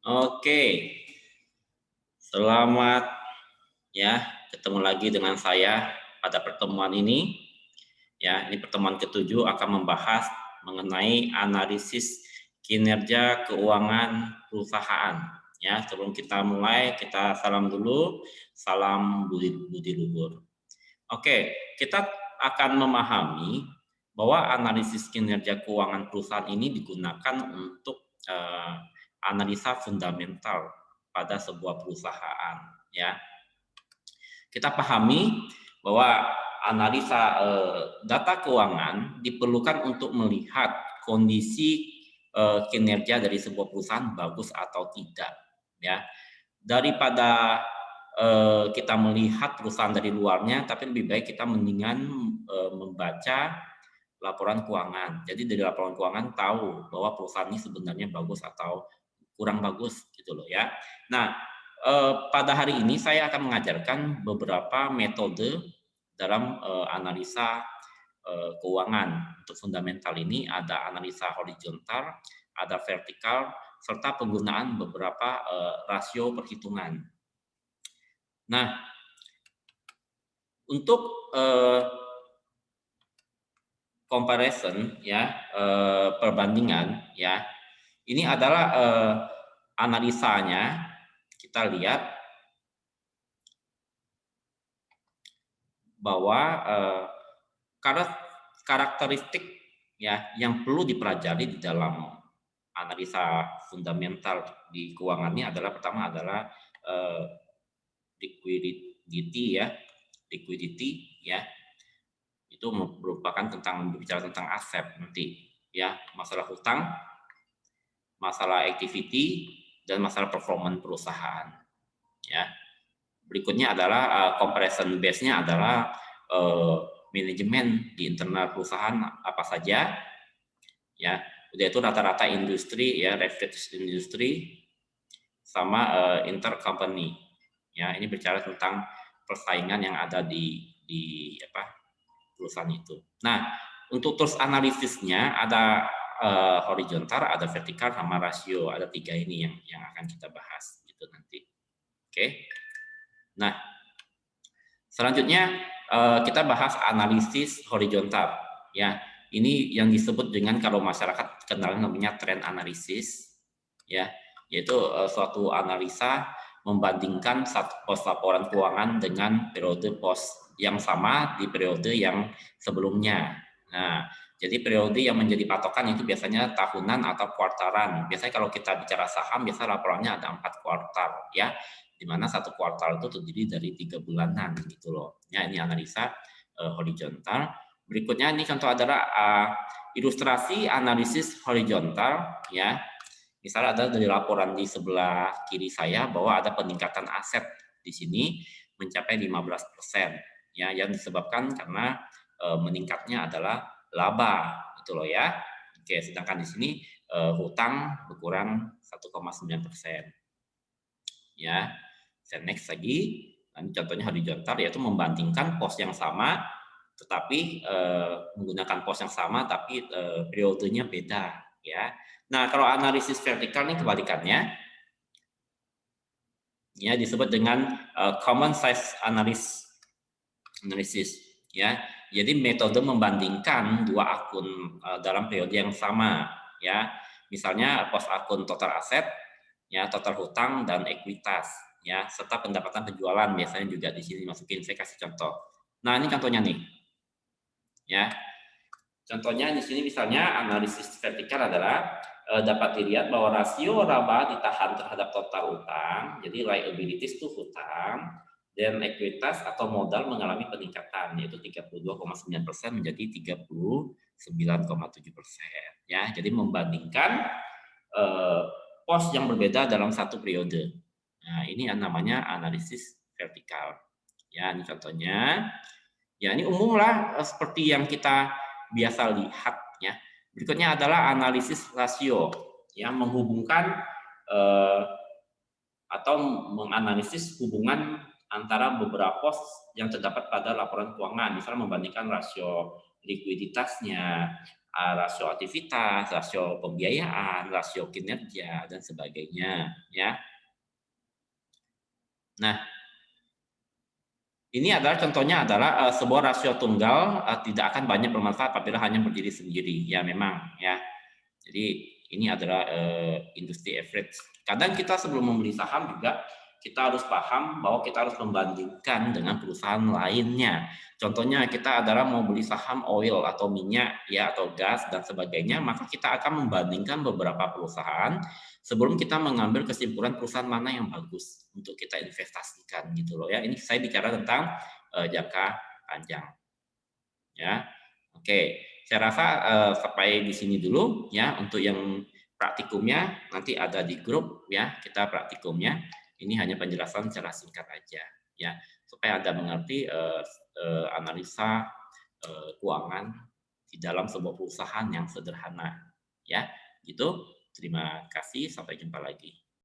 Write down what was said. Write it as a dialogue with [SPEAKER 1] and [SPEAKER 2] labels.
[SPEAKER 1] Oke, selamat ya ketemu lagi dengan saya pada pertemuan ini. Ya, ini pertemuan ketujuh akan membahas mengenai analisis kinerja keuangan perusahaan. Ya, sebelum kita mulai, kita salam dulu, salam budi, budi luhur. Oke, kita akan memahami bahwa analisis kinerja keuangan perusahaan ini digunakan untuk analisa fundamental pada sebuah perusahaan, ya. Kita pahami bahwa analisa data keuangan diperlukan untuk melihat kondisi kinerja dari sebuah perusahaan bagus atau tidak, ya. Daripada kita melihat perusahaan dari luarnya, tapi lebih baik kita mendingan membaca laporan keuangan. Jadi dari laporan keuangan tahu bahwa perusahaan ini sebenarnya bagus atau kurang bagus gitu loh ya. Nah, pada hari ini saya akan mengajarkan beberapa metode dalam analisa keuangan. Untuk fundamental ini ada analisa horizontal, ada vertikal, serta penggunaan beberapa rasio perhitungan. Nah, untuk comparison ya, perbandingan ya, ini adalah analisanya kita lihat bahwa karakteristik ya yang perlu dipelajari di dalam analisa fundamental di keuangan ini adalah pertama adalah eh, liquidity ya, liquidity ya, itu merupakan tentang berbicara tentang aset nanti ya, masalah hutang, masalah activity, dan masalah performa perusahaan ya. Berikutnya adalah comparison base-nya adalah manajemen di internal perusahaan apa saja ya. Udah itu rata-rata industri ya, reference industri sama intercompany. Ya, ini bicara tentang persaingan yang ada di apa perusahaan itu. Nah, untuk terus analisisnya ada horizontal, ada vertikal, sama rasio. Ada tiga ini yang akan kita bahas gitu nanti. Oke. Nah, selanjutnya kita bahas analisis horizontal. Ya, ini yang disebut dengan kalau masyarakat kenal namanya trend analisis. Ya, yaitu suatu analisa membandingkan satu pos laporan keuangan dengan periode pos yang sama di periode yang sebelumnya. Nah, jadi periode yang menjadi patokan itu biasanya tahunan atau kuartalan. Biasanya kalau kita bicara saham, biasa laporannya ada 4 kuartal, ya, di mana satu kuartal itu terdiri dari 3 bulanan gitu loh. Ya, ini analisa horizontal. Berikutnya ini contoh adalah ilustrasi analisis horizontal, ya. Misalnya ada dari laporan di sebelah kiri saya bahwa ada peningkatan aset di sini mencapai 15%, ya, yang disebabkan karena meningkatnya adalah laba gitu loh ya. Oke, sedangkan di sini hutang berkurang 1,9%. Ya, saya next lagi. Nah, ini contohnya horizontal yaitu membandingkan pos yang sama tetapi menggunakan pos yang sama tapi periodenya beda ya. Nah, kalau analisis vertikal ini kebalikannya, ya disebut dengan common size analysis ya. Jadi metode membandingkan dua akun dalam periode yang sama ya. Misalnya pos akun total aset ya, total hutang dan ekuitas ya, serta pendapatan penjualan biasanya juga di sini masukin. Saya kasih contoh. Nah, ini contohnya nih ya. Contohnya di sini misalnya analisis vertikal adalah dapat dilihat bahwa rasio laba ditahan terhadap total utang, jadi liabilities itu hutang, dan ekuitas atau modal mengalami peningkatan yaitu 32,9% menjadi 39,7% ya. Jadi membandingkan eh, pos yang berbeda dalam satu periode. Nah, ini yang namanya analisis vertikal. Ya, ini contohnya. Ya, ini umum lah seperti yang kita biasa lihat ya. Berikutnya adalah analisis rasio yang menghubungkan eh, atau menganalisis hubungan antara beberapa pos yang terdapat pada laporan keuangan, misalnya membandingkan rasio likuiditasnya, rasio aktivitas, rasio pembiayaan, rasio kinerja dan sebagainya, ya. Nah, ini adalah contohnya adalah sebuah rasio tunggal tidak akan banyak bermanfaat apabila hanya berdiri sendiri. Ya memang ya. Jadi ini adalah industri average. Kadang kita sebelum membeli saham juga kita harus paham bahwa kita harus membandingkan dengan perusahaan lainnya. Contohnya kita adalah mau beli saham oil atau minyak ya atau gas dan sebagainya, maka kita akan membandingkan beberapa perusahaan sebelum kita mengambil kesimpulan perusahaan mana yang bagus untuk kita investasikan gitu loh ya. Ini saya bicara tentang jangka panjang ya. Oke, saya rasa sampai di sini dulu ya untuk yang praktikumnya nanti ada di grup ya kita praktikumnya. Ini hanya penjelasan secara singkat aja ya supaya Anda mengerti analisa keuangan di dalam sebuah perusahaan yang sederhana ya. Gitu. Terima kasih, sampai jumpa lagi.